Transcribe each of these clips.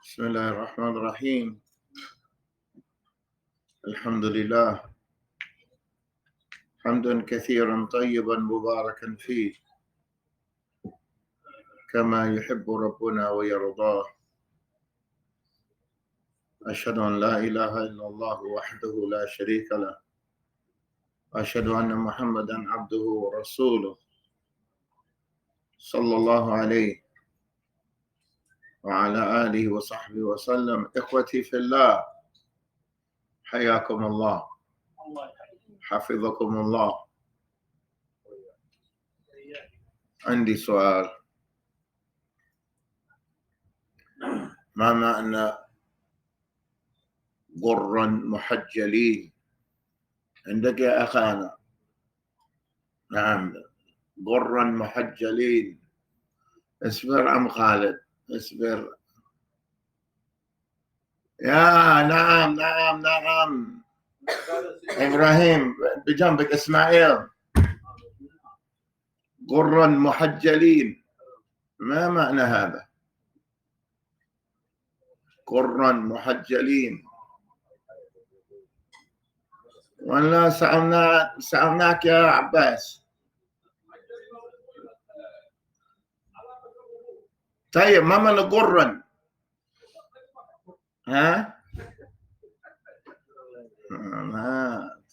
بسم الله الرحمن الرحيم. الحمد لله حمدا كثيرا طيبا مباركا فيه كما يحب ربنا ويرضاه. أشهد أن لا إله إلا الله وحده لا شريك له، وأشهد أن محمدا عبده ورسوله صلى الله عليه وعلى آله وصحبه وسلم. إخوتي في الله، حياكم الله، حفظكم الله. عندي سؤال، ما معنى غرا محجلين عندك يا أخانا؟ نعم، غرا محجلين. اصبر عم خالد، اصبر. يا نعم نعم نعم إبراهيم بجنبك، إسماعيل. غرا محجلين، ما معنى هذا؟ غرا محجلين. ولا سألناك يا عباس. طيب ما معنى غرا؟ ها؟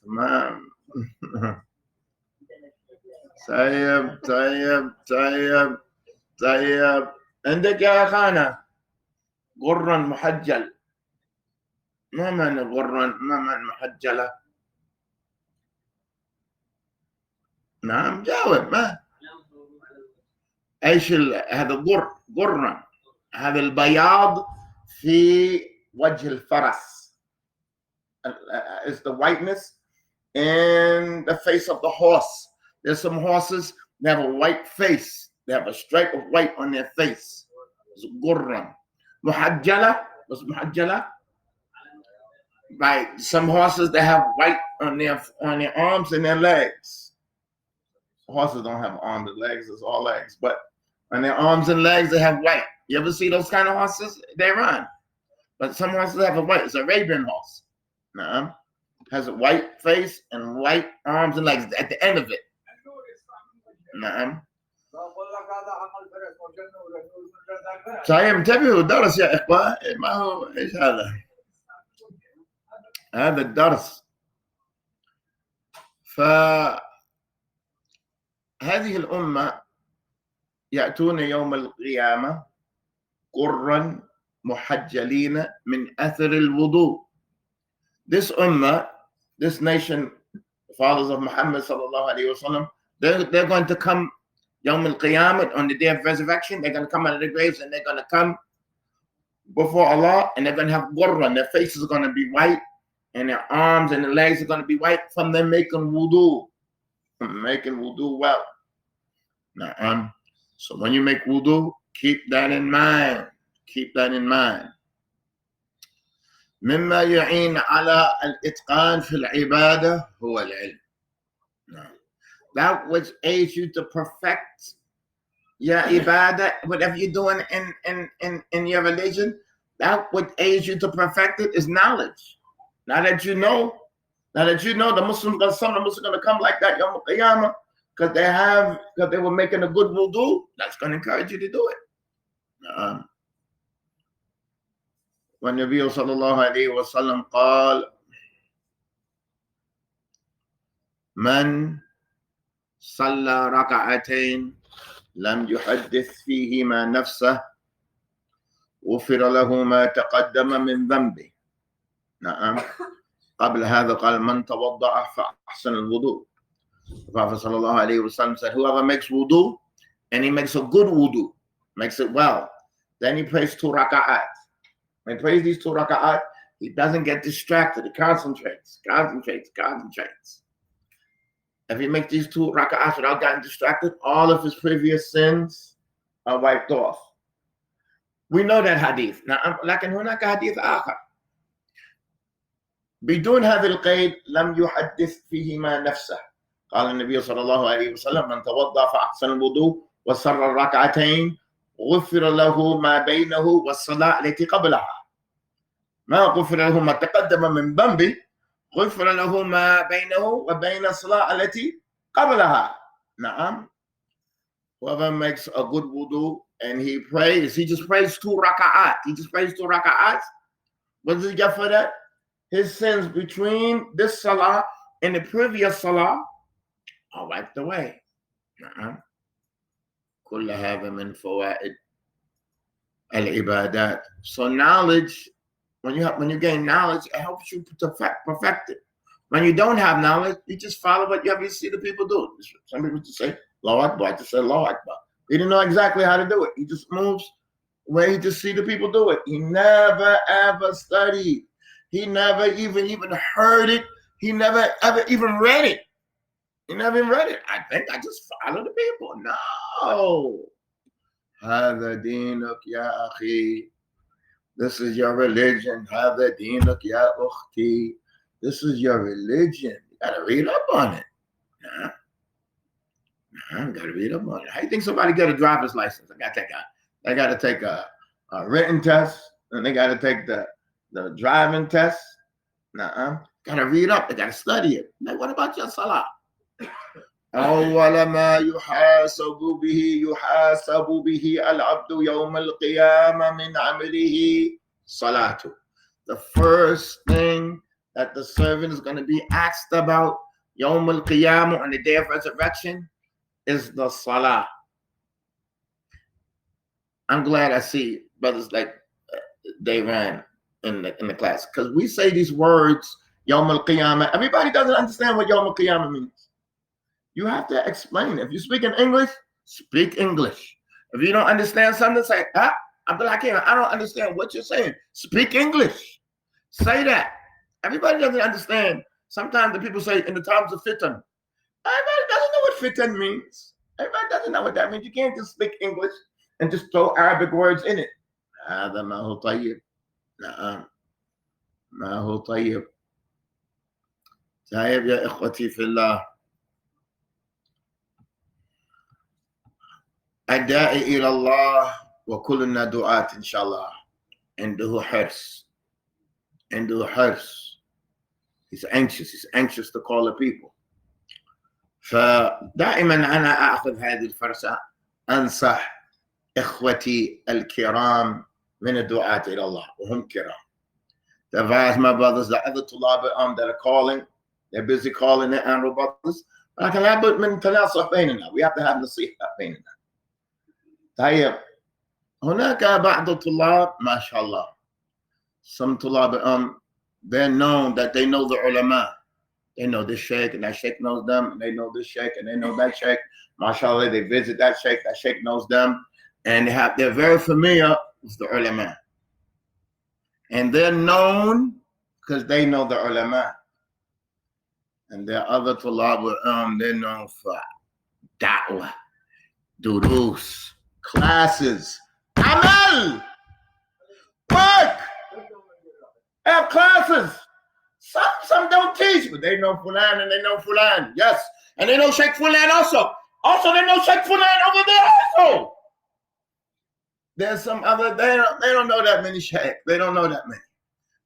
تمام. طيب طيب طيب طيب، عندك يا أخانا غرا محجل، ما معنى غرا؟ ما معنى محجلة؟ نعم جاوب. ما ايش هذا غرا؟ هذا البياض في وجه الفرس. Is the whiteness in the face of the horse. There's some horses, they have a white face. They have a stripe of white on their face. It's غرا. محجلة. What's محجلة? Right. Some horses, they have white on their arms and their legs. Horses don't have arms and legs, it's all legs. But on their arms and legs, they have white. You ever see those kind of horses? They run. But some horses have a white. It's a Arabian horse. Has a white face and white arms and legs at the end of it. طيب انتبهوا، درس يا إخوة. ما هو إيش هذا؟ هذا الدرس. فهذه الأمة يأتون يوم القيامة غرا محجلين من أثر الوضوء. This ummah, this nation, the followers of Muhammad sallallahu alaihi wasallam, they're going to come Yawm al-Qiyamah, on the day of resurrection. They're going to come out of the graves and they're going to come before Allah, and they're going to have ghurra. Their faces are going to be white and their arms and their legs are going to be white from them making wudu. Well. Now, so when you make wudu, keep that in mind. Keep that in mind. مما يعين على الإتقان في العبادة هو العلم. That which aids you to perfect your ibadah, whatever you're doing in your religion, that what aids you to perfect it is knowledge. Now that you know, the Muslims, some of the Muslims are going to come like that Yawm al-Qiyamah because they were making a good wudu. That's going to encourage you to do it. والنبي صلى الله عليه وسلم قال: من صلى ركعتين لم يحدث فيهما نفسه غفر له ما تقدم من ذنبه. نعم. قبل هذا قال: من توضأ فأحسن الوضوء. The Prophet صلى الله عليه وسلم said, whoever makes wudu and he makes a good wudu, makes it well, then he prays 2 raka'at. When he prays these 2 raka'at, he doesn't get distracted. He concentrates. If he makes these 2 raka'at without getting distracted, all of his previous sins are wiped off. We know that hadith. Now, لكن هناك حديث آخر. بدون هذا القيد لم يحدث فيهما نفسه. قال النبي صلى الله عليه وسلم: من توضأ فأحسن الوضوء وسر الركعتين غفر له ما بينه والصلاة التي قبلها. ما غفر له ما تقدم من ذنبه، غفر له ما بينه وبين الصلاة التي قبلها. نعم. Whoever makes a good wudu and he just prays 2 raka'at. He just prays 2 raka'at. What does he get for that? His sins between this salah and the previous salah are wiped away. كل هذا من فوائد العبادات. So knowledge, when you gain knowledge, it helps you to perfect it. When you don't have knowledge, you just follow what you see the people do. Some people just say, Allahu Akbar, I just say Allahu Akbar. He didn't know exactly how to do it. He just moves where he just see the people do it. He never ever studied. He never even heard it. He never ever even read it. He never even read it. I think I just follow the people. No. هذا دينك يا أخي. This is your religion. هذا دينك يا أختي. This is your religion. You gotta read up on it. You gotta read up on it. How do you think somebody get a driver's license? They gotta take a written test, and they gotta take the driving test. Gotta read up. They gotta study it. Now, what about your salah? أول ما يحاسب به العبد يوم القيامة من عمله صلاته. The first thing that the servant is going to be asked about يوم القيامة, on the day of resurrection, is the salah. I'm glad I see brothers like they ran in the class, because we say these words يوم القيامة. Everybody doesn't understand what يوم القيامة means. You have to explain. If you speak in English, speak English. If you don't understand something, say, Abdul Hakim, I don't understand what you're saying. Speak English. Say that. Everybody doesn't understand. Sometimes the people say in the times of fitan. Everybody doesn't know what fitan means. Everybody doesn't know what that means. You can't just speak English and just throw Arabic words in it. هذا ما هو طيب. نعم. ما هو طيب. طيب يا إخوتي في الله. الداعي إلى الله وكلنا دعاة إن شاء الله. عنده حرص. He's anxious to call the people. فدائما أنا أخذ هذه الفرصة أنصح إخوتي الكرام من الدعاة إلى الله وهم كرام. To advise my brothers, the other طلاب that are calling, they're busy calling their honorable brothers. لكن لابد من تناصح بيننا. We have to have نصيحة بيننا. طيب هناك بعض الطلاب ما شاء الله. Some طلاب they're known that they know the ulama. They know this sheikh and that sheikh knows them. And they know this sheikh and they know that sheikh. MashaAllah, they visit that sheikh knows them. And they're very familiar with the ulama. And they're known because they know the ulama. And there are other tulab, they're known for da'wah, durus, classes, amal, work. They have classes. Some don't teach, but they know Fulan and they know Fulan. Yes. And they know Sheikh Fulan also. Also, they know Sheikh Fulan over there also. There's some other, they don't know that many Sheikh. They don't know that many.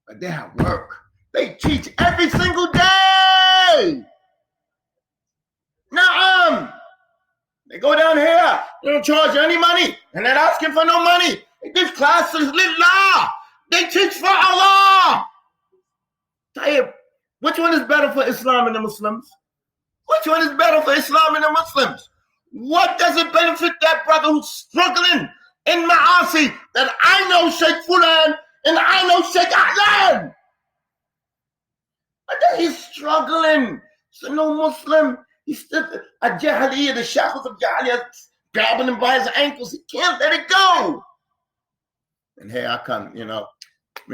But they have work. They teach every single day. Naam. They go down here. They don't charge you any money. And they're asking for no money. They give classes lillah. They teach for Allah. Tayyib, which one is better for Islam and the Muslims? Which one is better for Islam and the Muslims? What does it benefit that brother who's struggling in Ma'asi that I know Sheikh Fulan and I know Sheikh Ahlan? But then he's struggling. He's no Muslim. He's still a Jahiliyyah, the shackles of Jahiliyyah grabbing him by his ankles. He can't let it go. And here I come, me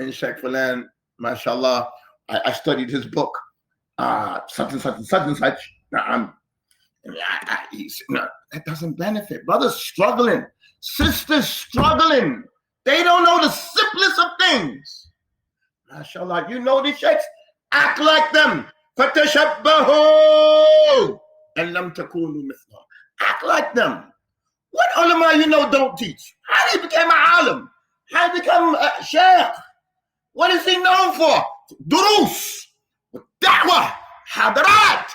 and Sheikh Fulan, mashallah, I studied his book, such and such. That doesn't benefit. Brothers struggling, sisters struggling. They don't know the simplest of things. MashaAllah, you know these sheikhs? Act like them. فَتَشَبَّهُوا أَن لَمْ تَكُونُوا مِثْلَهُمْ. Act like them. What ulama you know don't teach? How he became a alim? How he become a sheikh? What is he known for? Durus, da'wah, hadarat,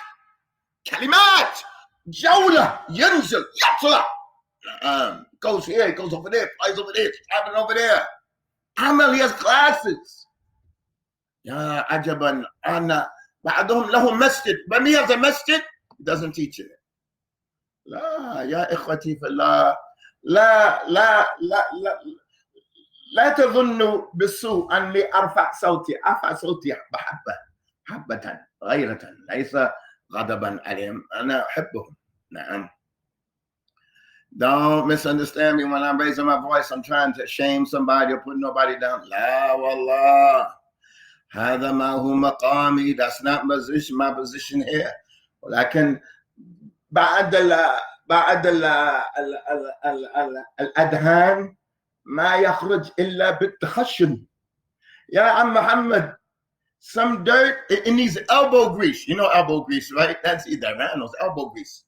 kalimat, jawla, yanzil, yatla. Goes here, goes over there, flies over there, traveling over there. Amal, he has classes. Ya ajaban, ana, ba'adhum lahum masjid. When he has a masjid, he doesn't teach it. لا يا إخوتي في الله لا لا لا لا لا تظنوا بالسوء أني أرفع صوتي محبة غيرة ليس غضبا عليهم أنا أحبهم نعم. Don't misunderstand me when I'm raising my voice. I'm trying to shame somebody or put nobody down. لا والله هذا ما هو مقامي. That's not my position here. ولكن بعد الأذهان ما يخرج إلا بالتخشن. يا عم محمد, some dirt, it needs elbow grease. You know elbow grease, right? That's either man knows elbow grease.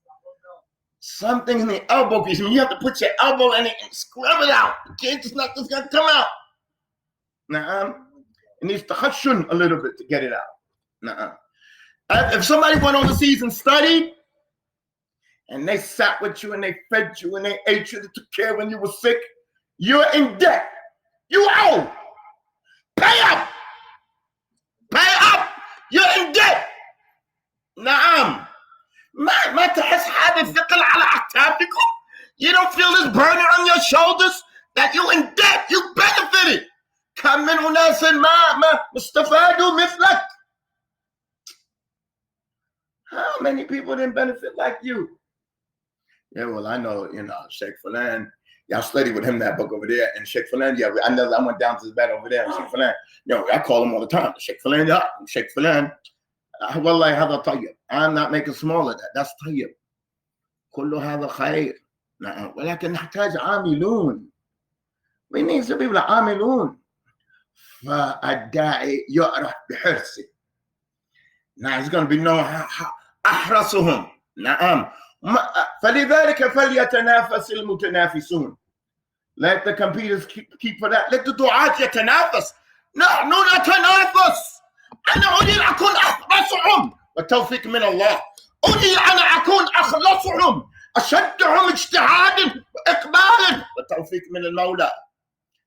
Something in the elbow grease. I mean, you have to put your elbow in it and scrub it out. Okay, it's not just gonna come out. Nah, it needs تخشن a little bit to get it out. Nah. If somebody went overseas and studied, and they sat with you and they fed you and they ate you, they took care when you were sick, you're in debt. You owe. Pay up. Pay up. You're in debt. نعم. ما تحس هذا الثقل على أكتافكم? You don't feel this burden on your shoulders that you're in debt. You benefited. كم من أناس ما استفادوا مثلك. How many people didn't benefit like you? Yeah, well, I know, Sheikh Fulan. Y'all studied with him that book over there. And Sheikh Fulan, yeah, I went down to his bed over there. And Sheikh Fulan, I call him all the time. Sheikh Fulan, yeah, Sheikh Fulan. Wallahi, هذا طيب. I'm not making small of that. That's طيب. كل هذا خير. ولكن نحتاج عاملون. We need some people عاملون. فالداعي يعرف بحرصه. Now it's going to be known أحرصهم. نعم. فلذلك فليتنافس المتنافسون. Let the competitors keep for that. Let the دعاة يتنافس. نحن نتنافس. أنا أريد أن أكون أخلصهم والتوفيق من الله. أريد أن أكون أخلصهم أشدهم اجتهادا وإقبالا والتوفيق من المولى.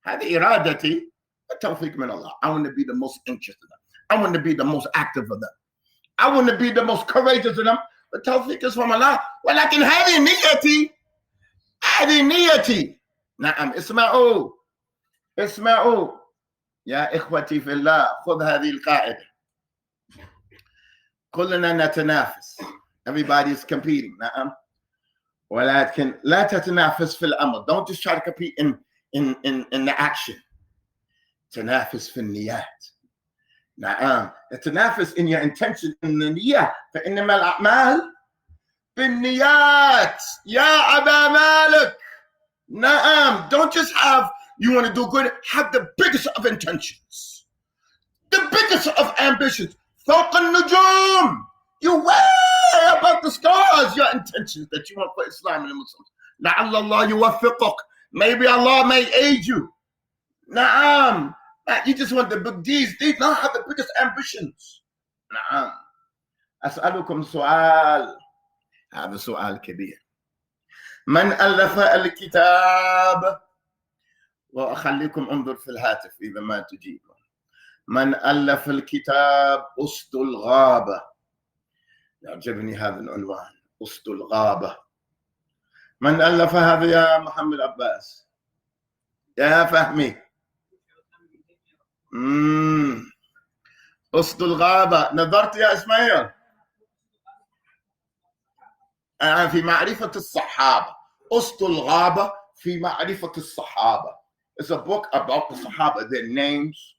هذه إرادتي والتوفيق من الله. I want to be the most interested in them. I want to be the most active of them. I want to be the most courageous of them. التوفيق is from Allah. ولكن هذه نيتي. نعم. اسمعوا يا إخوتي في الله. خذ هذه القاعدة. كلنا نتنافس. Everybody is competing. نعم. ولكن لا تتنافس في الأمر. Don't just try to compete in the action. تنافس في النيات. نعم. تنافس in your intention in the نية. فإنما الأعمال بالنيات. يا أبا مالك. نعم. Don't just have, you want to do good, have the biggest of intentions. The biggest of ambitions. فوق النجوم. You way above the stars, your intentions that you want for Islam and the Muslims. لعل الله يوفقك. Maybe Allah may aid you. نعم. You just want the big deeds. These don't have the biggest ambitions. نعم. أسألكم سؤال. هذا سؤال كبير. من ألف الكتاب؟ وأخليكم انظر في الهاتف إذا ما تجيبون. من ألف الكتاب أسد الغابة. يعجبني هذا العنوان. أسد الغابة. من ألف هذا يا محمد عباس؟ يا فهمي. أسد الغابة. نظرت يا إسماعيل؟ في معرفة الصحابة. أسد الغابة في معرفة الصحابة. It's a book about the Sahaba, their names,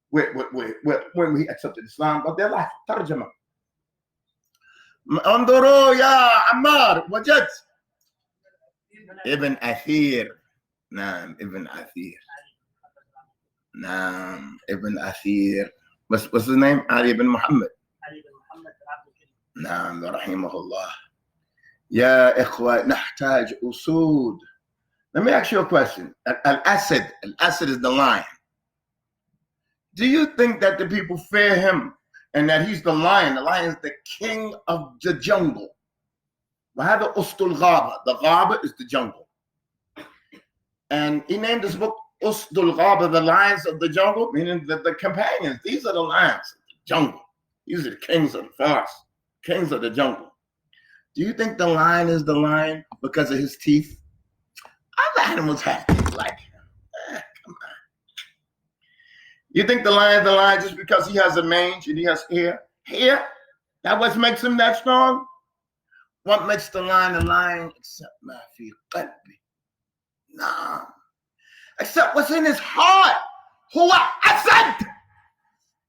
when we accepted Islam, but their life. ترجمة. انظروا يا عمار وجدت ابن أثير. نعم ابن أثير. نعم ابن أثير. What's his name? علي بن محمد. نعم رحمه الله. يا إخوة نحتاج أسود. Let me ask you a question. Al-Asad is the lion. Do you think that the people fear him and that he's the lion? The lion is the king of the jungle. وهذا أسد الغابة. The غابة is the jungle. And he named this book أسد الغابة, the lions of the jungle, meaning that the companions. These are the lions of the jungle. These are the kings of the forest, kings of the jungle. Do you think the lion is the lion because of his teeth? Other animals have teeth like him. Come on. You think the lion is the lion just because he has a mange and he has hair? Hair? That what makes him that strong? What makes the lion a lion except ma fi qalbi? No. Except what's in his heart. هو أسد.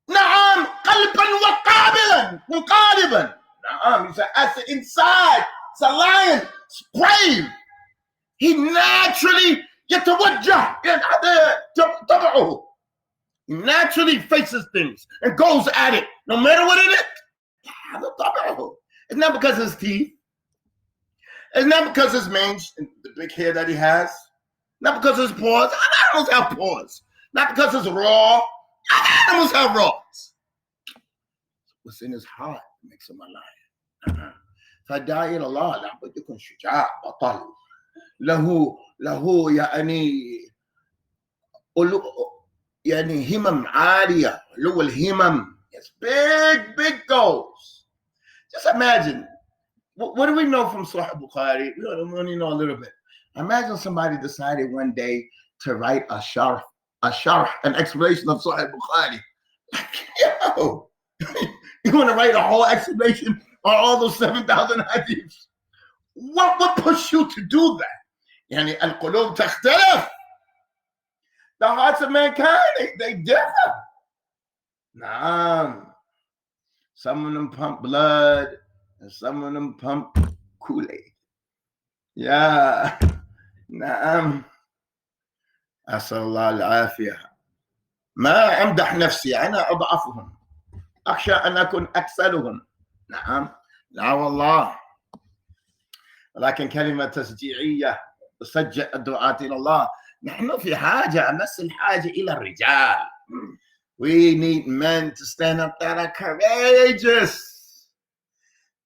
نعم قلبا وقالبا. He's an asset inside. It's a lion. It's brave. He naturally يتوجه. He naturally faces things and goes at it, no matter what it is. It's not because of his teeth. It's not because of his mange, the big hair that he has. Not because of his paws. Other animals have paws. Not because it's raw. Other animals have raws. What's in his heart makes him a lion. فداعي إلى الله لابد يكون شجاع بطل له يعني همم عالية له الهمم. It's big goals. Just imagine. What do we know from Sahih Bukhari? We only know a little bit. Imagine somebody decided one day to write a sharh, an explanation of Sahih Bukhari. Yo, you want to write a whole explanation on all those 7,000 hadiths? What pushed you to do that? يعني القلوب تختلف. The hearts of mankind, they differ. Nah. Some of them pump blood and some of them pump Kool-Aid. Yeah. نعم. أسأل الله العافية. ما أمدح نفسي، أنا أضعفهم. أخشى أن أكون أكسلهم. نعم. لا والله. ولكن كلمة تشجيعية تشجع الدعاة إلى الله. نحن في حاجة، أمس الحاجة إلى الرجال. We need men to stand up that are courageous.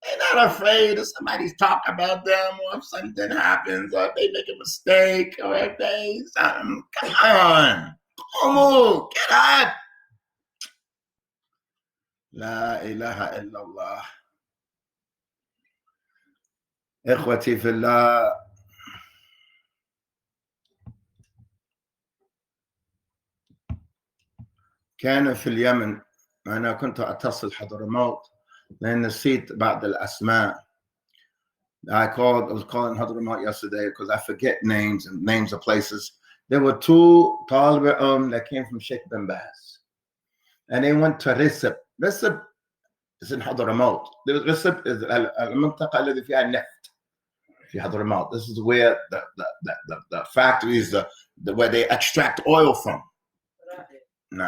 They're not afraid if somebody's talking about them or if something happens or if they make a mistake or if they something. Come on. Come get up. لا إله إلا الله. إخوتي في الله. كان في اليمن، أنا كنت أتصل حضرموت لأن نسيت بعض الأسماء. I was calling Hadramaut yesterday because I forget names of places. There were two Talib that came from Sheikh bin Baz. And they went to Risib. Risib is in Hadramaut. Risib is المنطقة التي فيها النفط في Hadramaut. This is where the factories, where they extract oil from. In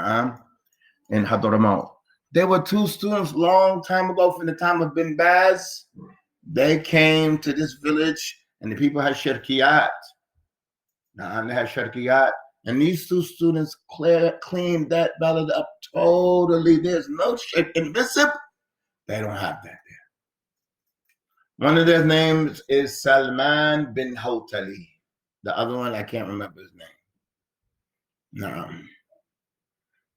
Hadramaut. There were two students long time ago from the time of bin Baz. They came to this village and the people had shirkiyat. They had shirkiyat. And these two students cleaned that ballad up totally. There's no shirk in Risib. They don't have that there. One of their names is Salman bin Hawtali. The other one, I can't remember his name. No.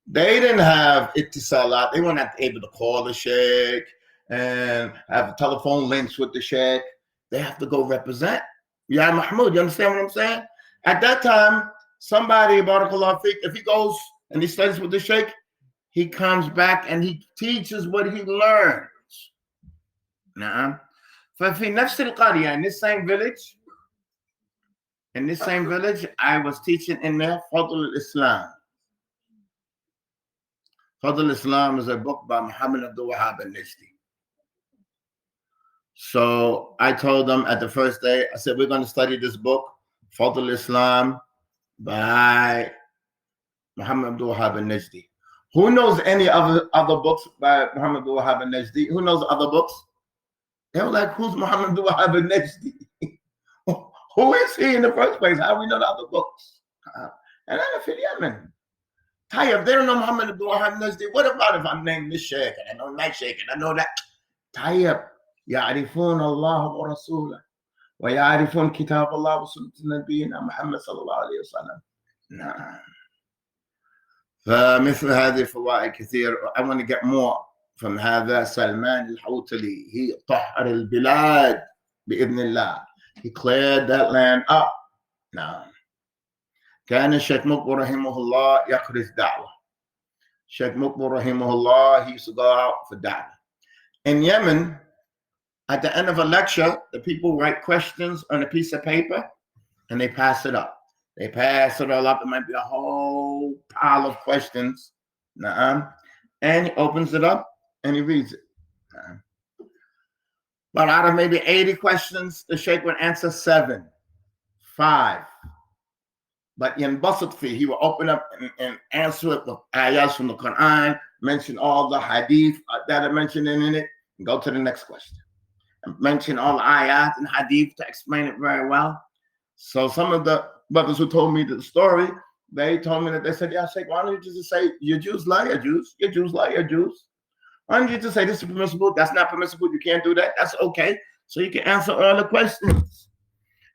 They didn't have ittisalat. They weren't able to call the sheikh and have telephone links with the sheikh. They have to go represent. Ya Mahmoud, you understand what I'm saying? At that time, somebody, barakallah fiqh, if he goes and he studies with the sheikh, he comes back and he teaches what he learns. نعم. ففي نفس القرية, in this same village, I was teaching in there Fadl al-Islam. Fadl al-Islam is a book by Muhammad Abdul Wahab al-Najdi. So I told them at the first day, I said, we're going to study this book, Fadl al-Islam by Muhammad Abdul Wahab al-Najdi. Who knows any other books by Muhammad Abdul Wahab al-Najdi? Who knows other books? They were like, who's Muhammad Abdul Wahhab al-Najdi? Who is he in the first place? How do we know the other books? And I'm in Yemen. If they don't know Muhammad Abdul Wahhab al-Najdi, what about if I'm named this sheikh and I know that sheikh and I know that? يعرفون الله ورسوله ويعرفون كتاب الله وسنة نبينا محمد صلى الله عليه وسلم. نعم. فمثل هذه الفوائد كثير. I want to get more from هذا سلمان الحوتلي. He طهر البلاد بإذن الله. He cleared that land up. نعم. كان الشيخ مقبل رحمه الله يخرج دعوة. الشيخ مقبل رحمه الله he used to go out for da'wah. In Yemen, at the end of a lecture, the people write questions on a piece of paper and they pass it up. They pass it all up. It might be a whole pile of questions. And he opens it up and he reads it. But out of maybe 80 questions, the Sheikh would answer 7, 5. But in Basatfi, he will open up and answer it with ayahs from the Quran, mention all the hadith that are mentioned in it, and go to the next question. And mention all the ayat and hadith to explain it very well. So some of the brothers who told me the story, they told me that they said, yeah, Sheikh, why don't you just say, your Jews lie, your Jews, your Jews lie, your Jews. Why don't you just say this is permissible, that's not permissible, you can't do that, that's okay. So you can answer all the questions.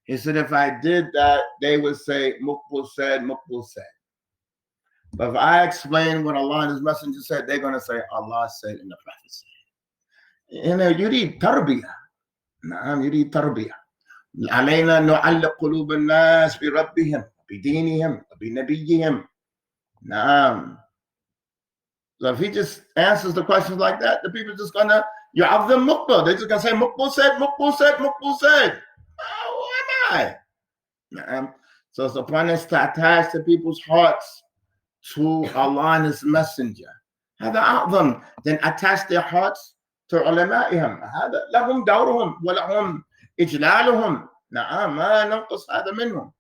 He said, if I did that, they would say, Muqbil said, Muqbil said. But if I explain what Allah and His Messenger said, they're going to say, Allah said and the Prophet said. You know, you need tarbiyah. You need tarbiyah. علينا نعلق قلوب الناس بربهم بدينهم بنبيهم. نعم. So if he just answers the questions like that, the people are just gonna, you have them Muqbil. They're just gonna say, Muqbil said, Muqbil said, Muqbil said. Who am I? So it's upon us to attach the people's hearts to Allah and His Messenger. هذا أعظم. Then attach their hearts to علمائهم. هذا لهم دورهم ولهم إجلالهم. نعم ما ننقص هذا منهم.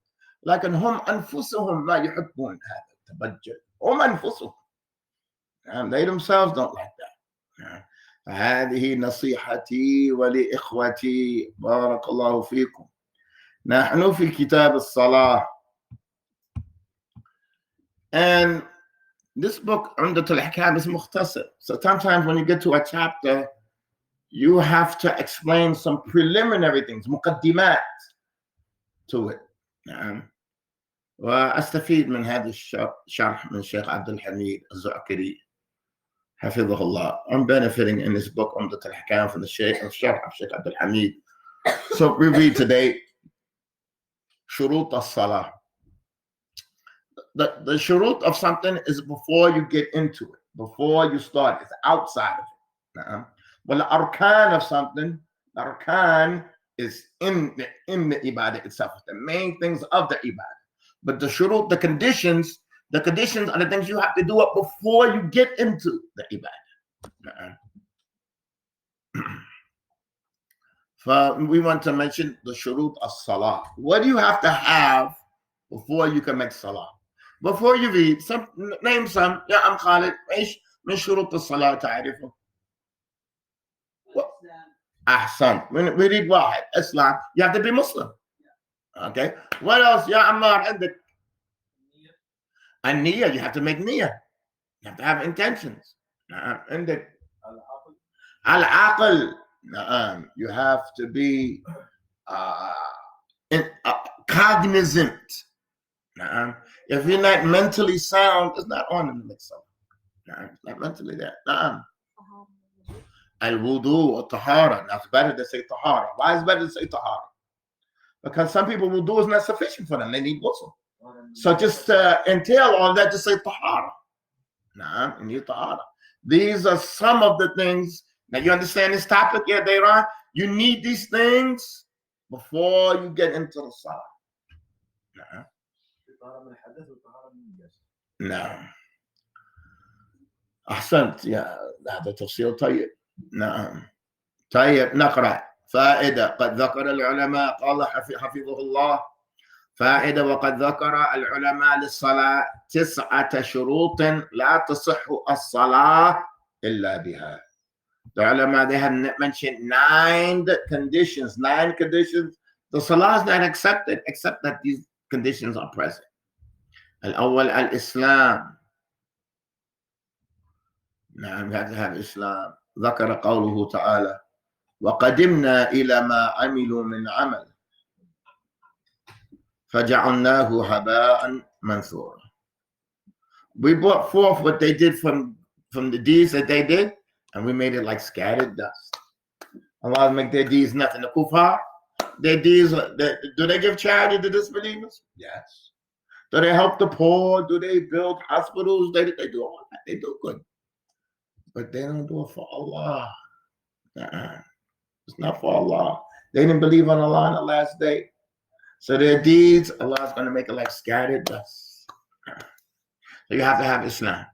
لكن هم أنفسهم ما يحبون هذا التبجل. هم أنفسهم. They themselves don't like that. فهذه نصيحتي ولإخوتي بارك الله فيكم. نحن في كتاب الصلاة. And this book Umdatul Ahkaam is mukhtasar. So sometimes when you get to a chapter, you have to explain some preliminary things, مقدمات to it. وأستفيد من هذا الشرح من الشيخ عبد الحميد الزعكري حفظه الله. I'm benefiting in this book Umdatul Ahkaam from the Sheikh of Sheikh Abdul Hamid. So we read today شروط الصلاة. The shurut of something is before you get into it, before you start. It's outside of it. Well, the arkan of something, the arkan is in the ibadah itself, the main things of the ibadah. But the shurut, the conditions are the things you have to do it before you get into the ibadah. So we want to mention the shurut of salah. What do you have to have before you can make salah? Before you read, name some. يا أم خالد إيش من شروط الصلاة تعرفه؟ أحسن. We read واحد. Islam. You have to be Muslim. Okay. What else? يا عمار عندك؟ النية. You have to make نية. You have to have intentions. عندك؟ العقل. You have to be cognizant. If you're not mentally sound, it's not on in the mix up. Not mentally there. Al-wudu or tahara. Now it's better to say tahara. Why is it better to say tahara? Because some people wudu is not sufficient for them. They need ghusl. So just entail all that, just say tahara. You need tahara. These are some of the things. Now you understand this topic? Yeah, they are. You need these things before you get into the salah. نعم أحسنت يا هذا تفصيل طيب. نعم طيب نقرأ فائدة قد ذكر العلماء قال حفظه الله فائدة وقد ذكر العلماء للصلاة 9 شروط لا تصح الصلاة إلا بها. The ulama, they have mentioned 9 conditions. 9 conditions. The salah is not accepted except that these conditions are present. Al-awwal al-Islam. Now we have to have Islam. ذكر قوله تعالى وقدمنا إلى ما عملوا من عمل فجعلناه هباء منثورا. We brought forth what they did from the deeds that they did, and we made it like scattered dust. Allah make their deeds nothing. The kuffar, their deeds, do they give charity to disbelievers? Yes. Do they help the poor? Do they build hospitals? They do all that. They do good. But they don't do it for Allah. It's not for Allah. They didn't believe on Allah on the last day. So their deeds, Allah is going to make it like scattered dust. So you have to have Islam.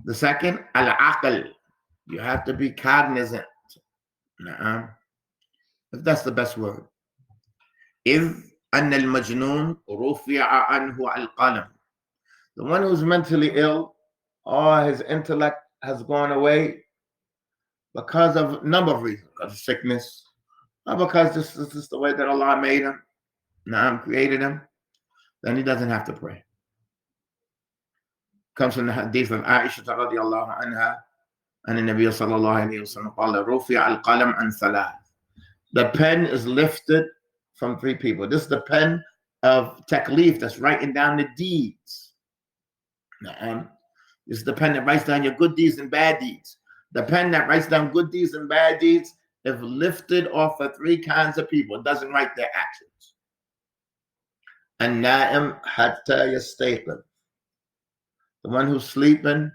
The second, al-aql. You have to be cognizant. If that's the best word. إذ أن المجنون رفع عنه القلم. The one who's mentally ill, or his intellect has gone away because of a number of reasons, because of sickness, not because this is the way that Allah made him, created him, then he doesn't have to pray. Comes from the hadith of Aisha radiallahu anha, and the Nabi sallallahu alayhi wa sallam قال رفع القلم عن ثلاث. The pen is lifted from 3 people. This is the pen of taklif that's writing down the deeds. This is the pen that writes down your good deeds and bad deeds. The pen that writes down good deeds and bad deeds is lifted off of 3 kinds of people. It doesn't write their actions. النائم حتى يستيقظ. The one who's sleeping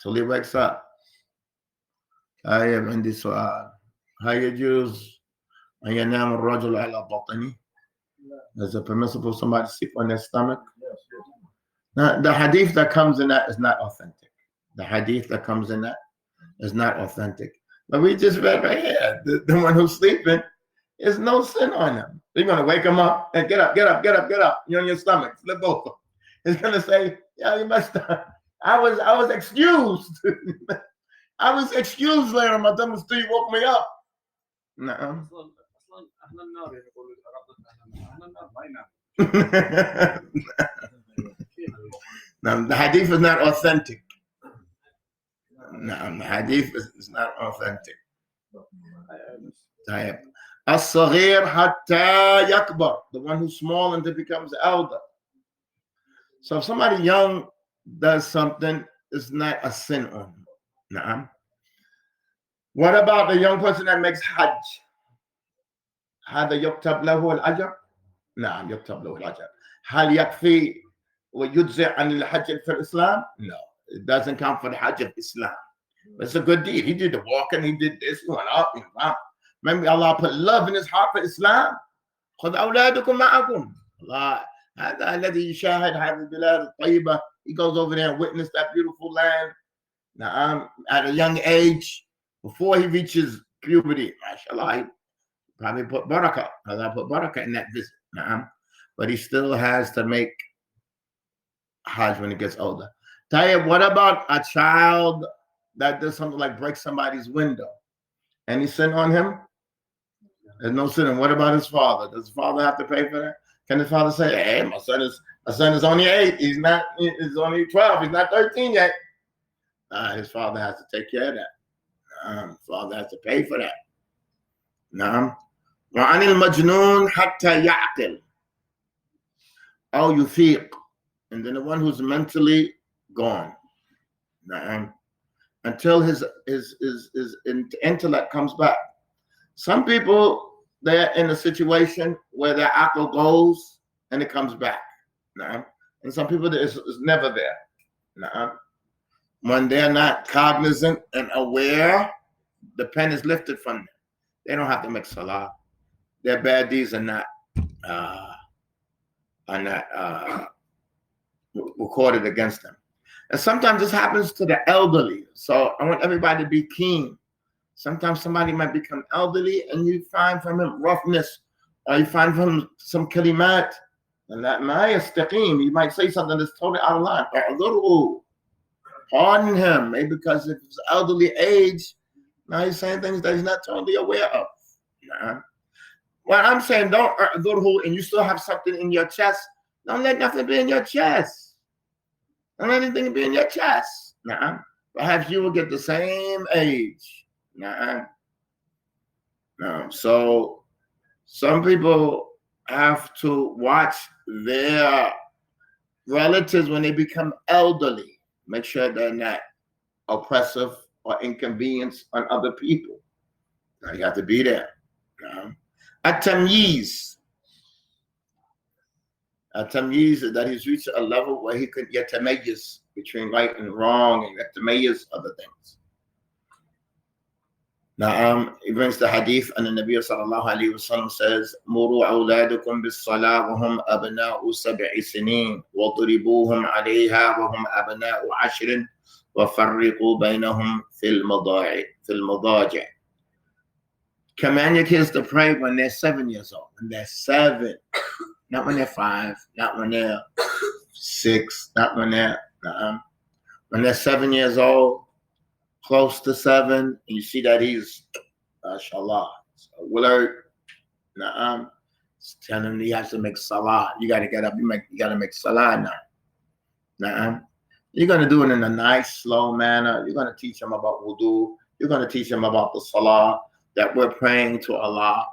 till he wakes up. عندي سؤال. هل يجوز أن ينام الرجل على بطنه? Is it permissible for somebody to sleep on their stomach? Now, the hadith that comes in that is not authentic. The hadith that comes in that is not authentic. But we just read right here, the one who's sleeping, there's no sin on him. You're going to wake him up and get up. You're on your stomach. Flip over. He's going to say, yeah, you messed up. I was excused. I was excused later on my tongue until you woke me up. No. Now, the hadith is not authentic. No, the hadith is not authentic. الصغير حتى يكبر. The one who's small until becomes elder. So if somebody young does something, it's not a sin on him. No. What about the young person that makes hajj? هذا يكتب له الأجر؟ نعم يكتب له الأجر. هل يكفي ويجزئ عن الحج في الإسلام? No, it doesn't count for the hajj of Islam. It's a good deed. He did the walking, he did this, he went up, he went up. Maybe Allah put love in his heart for Islam. خذ أولادكم معكم. Allah, هذا الذي يشاهد هذه البلاد الطيبة. He goes over there and witness that beautiful land. Now, at a young age, before he reaches puberty, mashallah, he probably put barakah. Allah put barakah in that visit. But he still has to make hajj when he gets older. Tayyib, what about a child that does something like break somebody's window? Any sin on him? There's no sin. And what about his father? Does the father have to pay for that? Can the father say, hey, my son is only 8. He's only 12. He's not 13 yet. His father has to take care of that. His father has to pay for that. وعن المجنون حتى يعقل أو يفيق. And then the one who's mentally gone. Until his intellect comes back. Some people, they're in a situation where their aql goes and it comes back. And some people, it's never there. When they're not cognizant and aware, the pen is lifted from them. They don't have to make salah. Their bad deeds are not recorded against them. And sometimes this happens to the elderly. So I want everybody to be keen. Sometimes somebody might become elderly and you find from him roughness, or you find from him some kalimat, and that ma yastaqim. You might say something that's totally out of line. pardon him. Maybe because of his elderly age, now he's saying things that he's not totally aware of. Nah. Well, I'm saying don't and you still have something in your chest. Don't let nothing be in your chest. Don't let anything be in your chest. Nah. Perhaps you will get the same age. Nah. No. So some people have to watch their relatives when they become elderly. Make sure they're not oppressive or inconvenience on other people. Now you have to be there. At-tamyiz. At-tamyiz is that he's reached a level where he could get tamayyiz between right and wrong, and get tamayyiz other things. Now, he brings the hadith, and the Nabi sallallahu alayhi wa sallam says, "Muru awladakum bis-salah wa hum abna'u sab'i sinin, wa duribuhum alayha wa hum abna'u 'ashrin, wa farriqu baynahum fil madaji'." Command your kids to pray when they're 7 years old. When they're 7, not when they're 5, not when they're 6, not when they're 7 years old. Close to 7, and you see that he's, mashallah, alert. Tell him he has to make salah. You got to get up. You got to make salah now. You're going to do it in a nice, slow manner. You're going to teach him about wudu. You're going to teach him about the salah, that we're praying to Allah.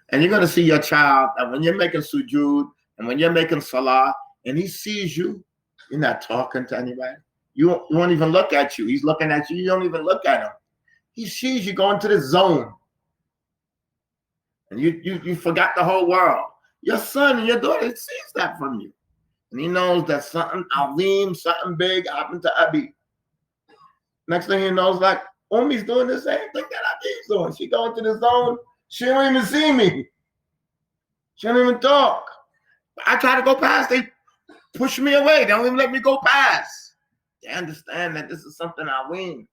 And you're going to see your child that when you're making sujood and when you're making salah and he sees you, you're not talking to anybody. You won't even look at you. He's looking at you. You don't even look at him. He sees you go into the zone. And you forgot the whole world. Your son and your daughter sees that from you. And he knows that something azim, something big happened to Abi. Next thing he knows, like, Umi's doing the same thing that Abi's doing. She go into the zone. She don't even see me. She don't even talk. I try to go past. They push me away. They don't even let me go past. They understand that this is something I win.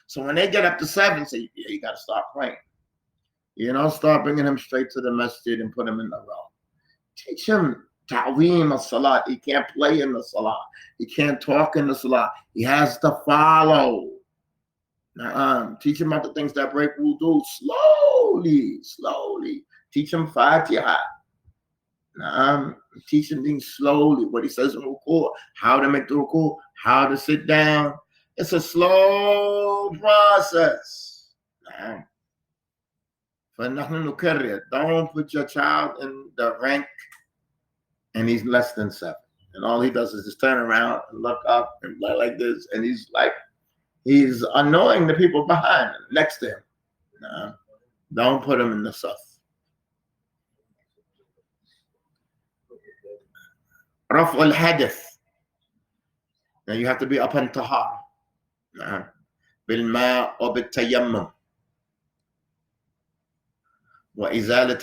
So when they get up to 7, say, yeah, you got to start praying. You know, start bringing him straight to the masjid and put him in the row. Teach him ta'weem al-salat. He can't play in the salah. He can't talk in the salah. He has to follow. Teach him about the things that break wudu slowly. Teach him Fatiha. Teach him things slowly. What he says in ruku, how to make the ruku, how to sit down. It's a slow process. Don't put your child in the rank and he's less than 7. And all he does is just turn around and look up and play like this. And he's annoying the people behind him, next to him. Don't put him in the saf. Raf al-hadith. Now you have to be up in tahara. بالماء وبالتيمم وإزالة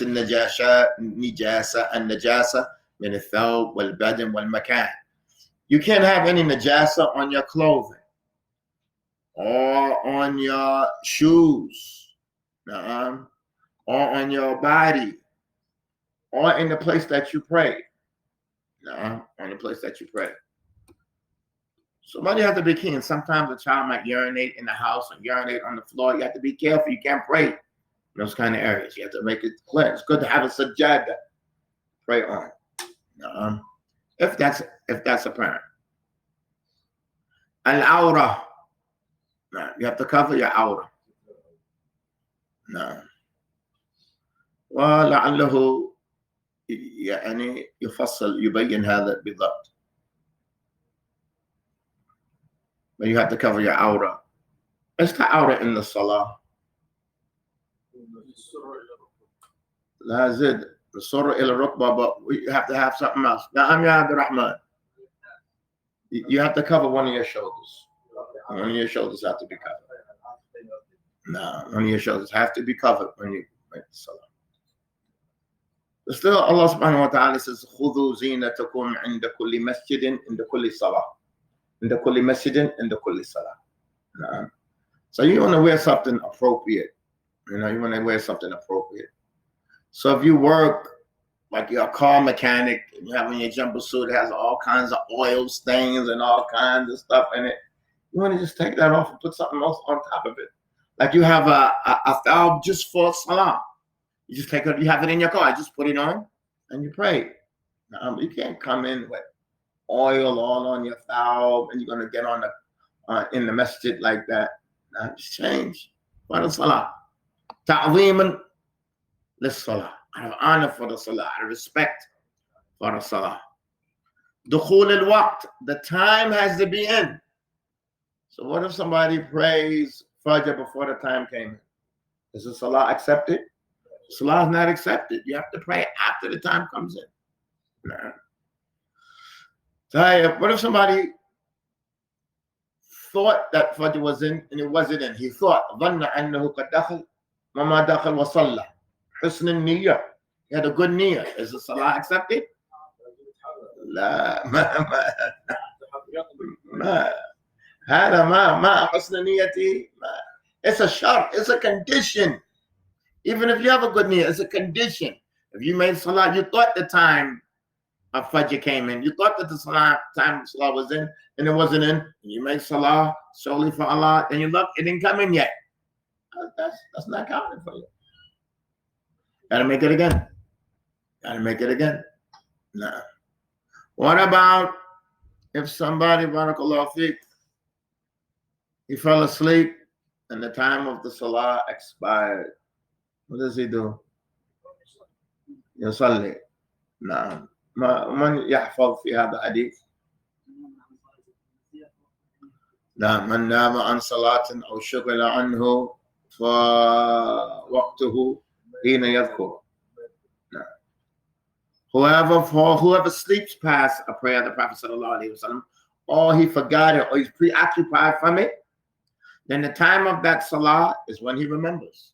النجاسة من الثوب والبدن والمكان. You can't have any najasa on your clothing or on your shoes or on your body or in the place that you pray. On the place that you pray. Somebody has to be keen. Sometimes a child might urinate in the house and urinate on the floor. You have to be careful. You can't pray in those kind of areas. You have to make it clear. It's good to have a sajjada. Pray on. If that's apparent. Al-awra. You have to cover your awra. ولعله يعني يفصل يبين هذا بالضبط. But you have to cover your awra. It's the awra in the salah. لا زد السر إلى الركبة, but you have to have something else. نعم يا عبد الرحمن. You have to cover one of your shoulders. One of your shoulders have to be covered. No, one of your shoulders have to be covered when you make the salah. But still, Allah subhanahu wa ta'ala says, خُذُوا زِينَتَكُمْ عِنْدَ كُلِّ مَسْجِدٍ عِنْدَ كُلِّ صَلَاةٍ عِنْدَ كُلِّ مَسْجِدٍ عِنْدَ كُلِّ صَلَاةٍ. So you want to wear something appropriate. You want to wear something appropriate. So if you work like you're a car mechanic and you have on your jumper suit, it has all kinds of oil stains and all kinds of stuff in it. You want to just take that off and put something else on top of it. Like you have a valve just for salah. You just take it, you have it in your car, you just put it on and you pray. You can't come in with oil all on your valve and you're going to get on the in the masjid like that. Just change for the salah. Ta'zeeman lis-salah. Out of honor for the salah, out of respect for the salah. Dukhul al-waqt. The time has to be in. So what if somebody prays Fajr before the time came in? Is the salah accepted? Salah is not accepted. You have to pray after the time comes in. Nah. What if somebody thought that Fajr was in and it wasn't in? He thought, ظن أنه قد دخل وما دخل وصلى. حسن النية. He had a good niyyah. Is the salah accepted? لا ما هذا ما حسن نيتي. It's a shart. It's a condition. Even if you have a good niyyah, it's a condition. If you made salah, you thought the time of Fajr came in. You thought that the time of salah was in, and it wasn't in. And you made salah solely for Allah, and you look, it didn't come in yet. That's not counting for you. Gotta make it again. Gotta make it again. No. What about if somebody, barakallahu fiqh, he fell asleep and the time of the salah expired? What does he do? يصلي. نعم. من يحفظ في هذا الحديث؟ نعم. من نام عن صلاة أو شغل عنه فوقته حين يذكر. Whoever sleeps past a prayer of the Prophet sallallahu alaihi wasallam, or he forgot it, or he's preoccupied from it, then the time of that salah is when he remembers.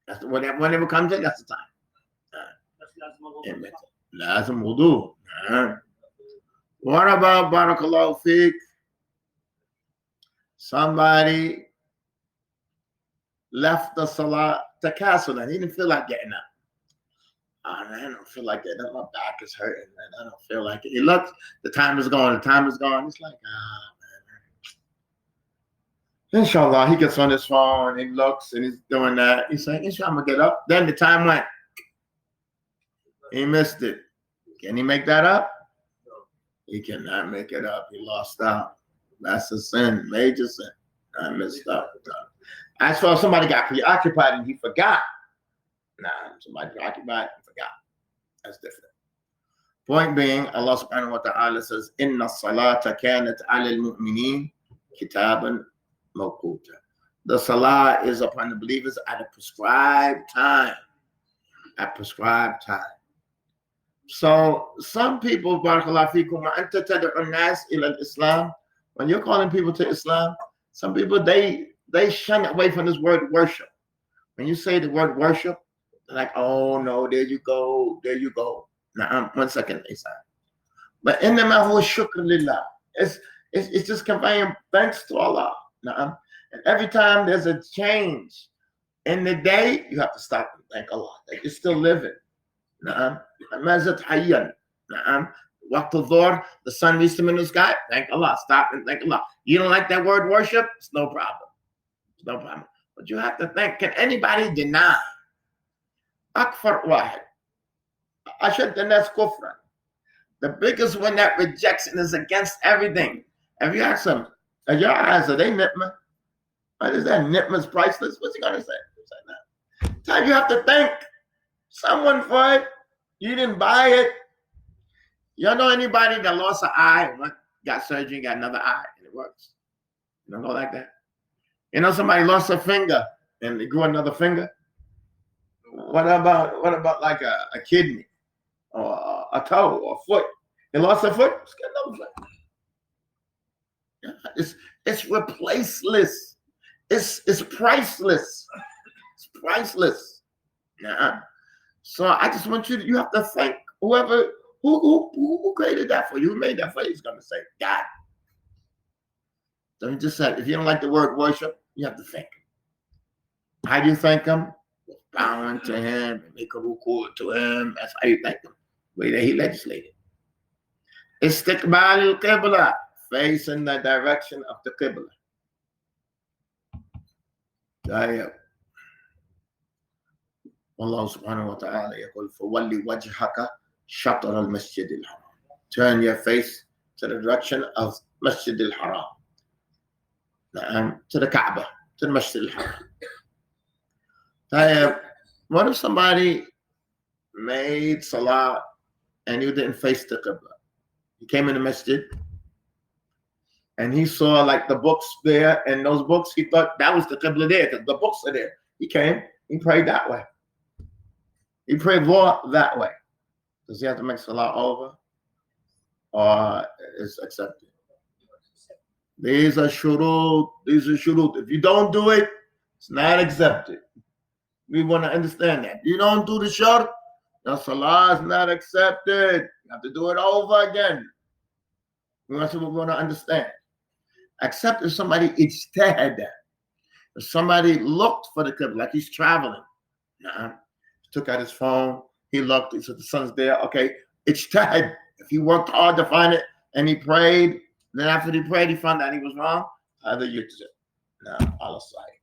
That's whenever it comes in, that's the time. Lazim wudu. What about barakallahu fiqh? Somebody left the salah takasulan. He didn't feel like getting up. Oh man, I don't feel like it. My back is hurting, man. I don't feel like it. He looks, the time is gone. The time is gone. It's like, man. Inshallah, he gets on his phone, he looks, and he's doing that. He's saying, Inshallah, I'm going to get up. Then the time went. He missed it. Can he make that up? He cannot make it up. He lost out. That's a sin, major sin. I missed out. I saw somebody got preoccupied and he forgot. Nah, somebody preoccupied and forgot. That's different. Point being, Allah subhanahu wa ta'ala says, Inna salata kanat ala al-mu'mineen kitaban mawquta. The salah is upon the believers at a prescribed time. At prescribed time. So some people, barakallahu fikum, anta tad'u nas ila al-Islam. When you're calling people to Islam, some people they shun away from this word worship. When you say the word worship, they're like, oh no, there you go. Now, 1 second, Isa. But innama huwa shukr lillah. It's just conveying thanks to Allah. Now, and every time there's a change in the day, you have to stop and thank Allah that you're still living. Now, mazat hayyan. Now, waqt al-dhuhr, the sun reached him in the sky. Thank Allah. Stop and thank Allah. You don't like that word worship? It's no problem. It's no problem. But you have to thank. Can anybody deny? Akfar wahid. Ashad an-nas kufran. The biggest one that rejection is against everything. Have you asked him, your eyes, are they nitma? What is that? Nitma's priceless? What's he going to say? Time you have to thank someone for it. You didn't buy it. You know anybody that lost an eye, got surgery, got another eye, and it works? You don't go like that. You know somebody lost a finger and they grew another finger? What about like a kidney or a toe or a foot? They lost a foot, let's get another foot. Yeah, it's replaceless. It's priceless. It's priceless. Yeah. So I just want you have to thank whoever who created that for you, who made that for you. He's gonna say God. So he just said, if you don't like the word worship, you have to thank him. How do you thank him? Bowing to him and make a ruku to him. That's how you thank him. way that he legislated. Istiqbal al-Qibla, facing the direction of the Qibla. Allah subhanahu wa ta'ala يقول فَوَلِّ وَجْهَكَ شَطْرَ الْمَسْجِدِ الْحَرَامِ. Turn your face to the direction of Masjid al-Haram. To the Kaaba, to the Masjid al-Haram. What if somebody made Salat and you didn't face the Qibla? He came in the masjid and he saw like the books there, and those books, he thought that was the Qibla there because the books are there. He came, he prayed that way. He prayed Dhuhr that way. Does he have to make Salah over? Or is accepted? These are shurut. These are shurut. If you don't do it, it's not accepted. We want to understand that. You don't do the shart, the Salah is not accepted. You have to do it over again. We want to understand. Except if somebody ijtahada. If somebody looked for the Qibla, like he's traveling. Took out his phone, he looked, he said the sun's there. Okay, ijtahad. If he worked hard to find it and he prayed, then after he prayed, he found out he was wrong, either you just Allah side.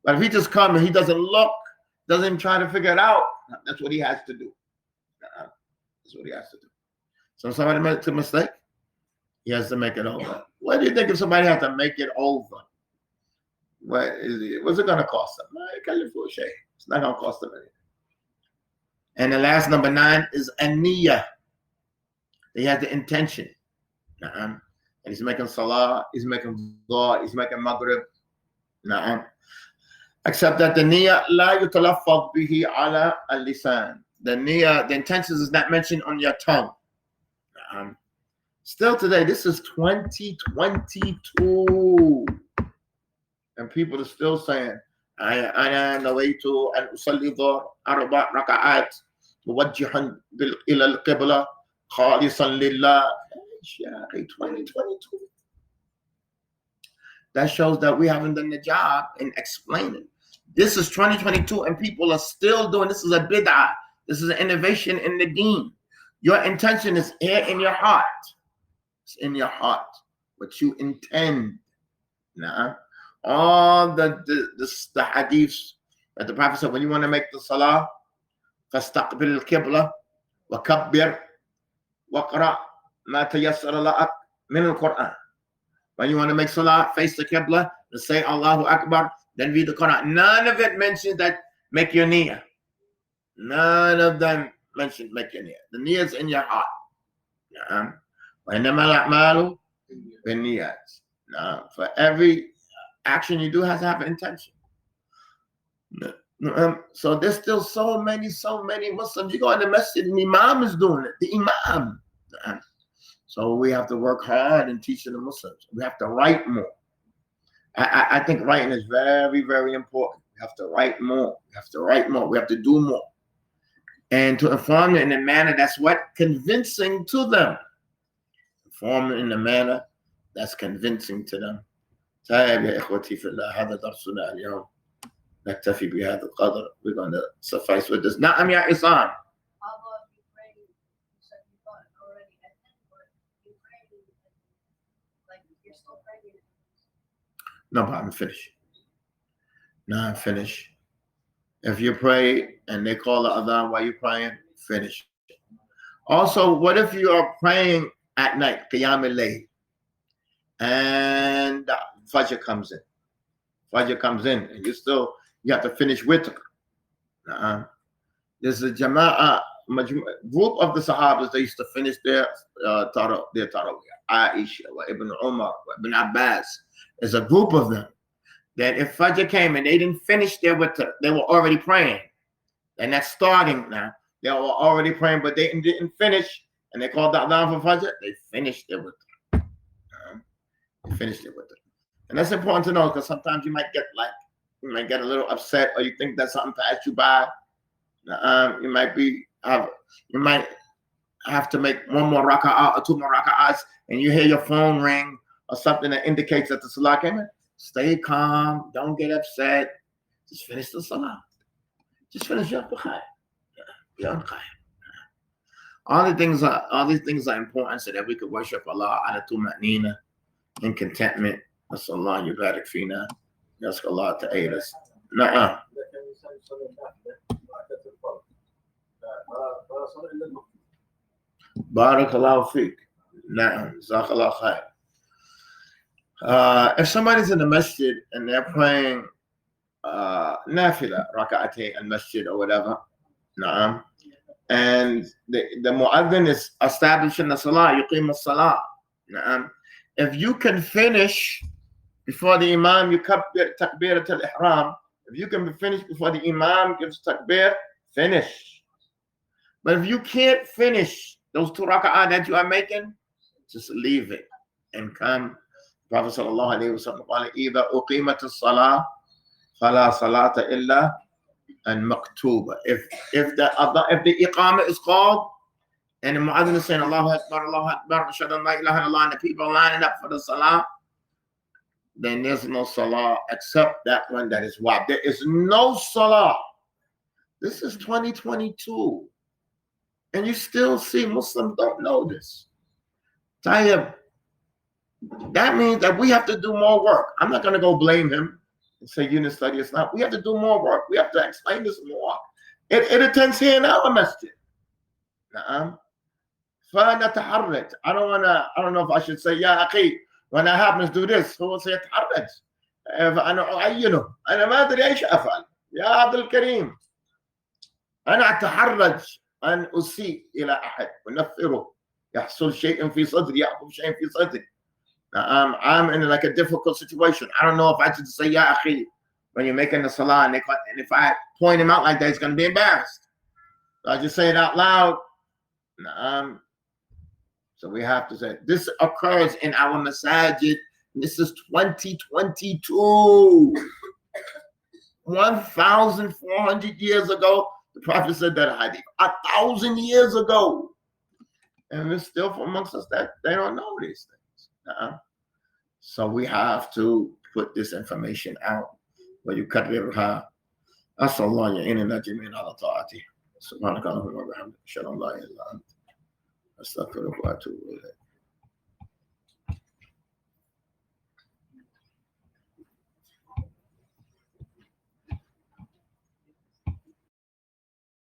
But if he just comes and he doesn't look, doesn't even try to figure it out, that's what he has to do. That's what he has to do. So if somebody makes a mistake, he has to make it over. What do you think if somebody has to make it over? What's it going to cost them? It's not going to cost them anything. And the last, number 9, is an-niyyah. He has the intention. And he's making Salah, he's making Dhuhr, he's making Maghrib. Except that the niyyah la yutalaffaz bihi ala al-lisan. The niyyah, the intention is not mentioned on your tongue. Still today, this is 2022. And people are still saying, أنا نويت أن أصلي الظهر 4 ركعات موجها إلى القبلة خالصا لله. 2022. That shows that we haven't done the job in explaining. This is 2022 and people are still doing, this is a bid'ah. This is an innovation in the deen. Your intention is here in your heart. It's in your heart. What you intend. All the hadiths that the Prophet said, when you want to make the Salah, فَاسْتَقْبِلِ الْقِبْلَةِ وَكَبِّرْ وَقْرَأْ مَا تَيَسَّرَ لَكَ مِنَ الْقُرْآنِ. When you want to make Salah, face the Qibla, and say Allahu Akbar, then read the Quran. None of it mentions that make your niyyah. None of them mention make your niyyah. The niyyah is in your heart. وَإِنَّمَا الْأَعْمَالُ بِالنِّيَّاتِ. For every action you do has to have an intention. So there's still so many Muslims. You go in the masjid and the Imam is doing it. The Imam. So we have to work hard in teaching the Muslims. We have to write more. I think writing is very, very important. We have to write more. We have to write more. We have to do more. And to inform them in a manner that's what? Convincing to them. Inform them in a manner that's convincing to them. طيب يا إخوتي في الله هذا درسنا اليوم نكتفي بهذا القدر. We're going to suffice with this. نعم يا عصام. No problem, finish. No, finish. If you pray and they call the adhan while you're praying, finish. Also, what if you are praying at night, qiyam al-layl, and Fajr comes in. Fajr comes in, and you have to finish witr. There's a jama'ah, group of the Sahabas, they used to finish their tarawih. Aisha, Ibn Umar, Ibn Abbas. There's a group of them that if Fajr came and they didn't finish their witr, they were already praying. And that's starting now. They were already praying, but they didn't finish, and they called the adhan for Fajr. They finished their witr. They finished their witr. And that's important to know, because sometimes you might get a little upset, or you think that something passed you by. You might have to make one more raka'ah or 2 more raka'ahs, and you hear your phone ring or something that indicates that the salah came in. Stay calm. Don't get upset. Just finish the salah. Just finish your bukhari. All these things are important so that we could worship Allah ala tuma'nina in contentment. Allah yubarak fina. Ask Allah to aid us. Na'am. Barakallahu feek. Na'am. Jazakallah khair. If somebody's in the masjid and they're praying nafila, raka'atay al-masjid or whatever, na'am, and the mu'adhin is establishing the salah, yuqim as-salah, na'am. If you can finish before the imam, you takbirat al-ihram. If you can finish before the imam gives takbir, finish. But if you can't finish those 2 raka'ah that you are making, just leave it and come. Prophet sallallahu alaihi wasallam, "Either uqimat as-salah, fala salata illa an maktuba." If the iqamah is called and the mu'adhin is saying Allahu Akbar, ashhadu an la ilaha illallah, and the people are lining up for the salah, then there's no salah except that one that is wajib. There is no salah. This is 2022, and you still see Muslims don't know this. Tayyib, that means that we have to do more work. I'm not going to go blame him and say unit study is not. We have to do more work. We have to explain this more. It attends here in our masjid. I don't know if I should say, ya akhi, when that happens, do this. Who will say تحرج? فأنا أعينه. أنا ما أدري إيش أفعل. يا عبد الكريم. أنا أتحرج أن أسيء إلى أحد ونفره. يحصل شيء في صدري، يحصل شيء في صدري. I'm in like a difficult situation. I don't know if I should say ya akhi when you're making the salah, and if I point him out like that, he's going to be embarrassed. So I just say it out loud. So we have to say this occurs in our masajid. This is 2022. 1,400 years ago, the Prophet said that hadith. 1,000 years ago, and it's still amongst us that they don't know these things. So we have to put this information out. ويكررها. أسأل الله يعيننا جميعا على طاعته. سبحانك اللهم وبحمدك أشهد أن لا إله إلا أنت أستغفرك وأتوب إليك.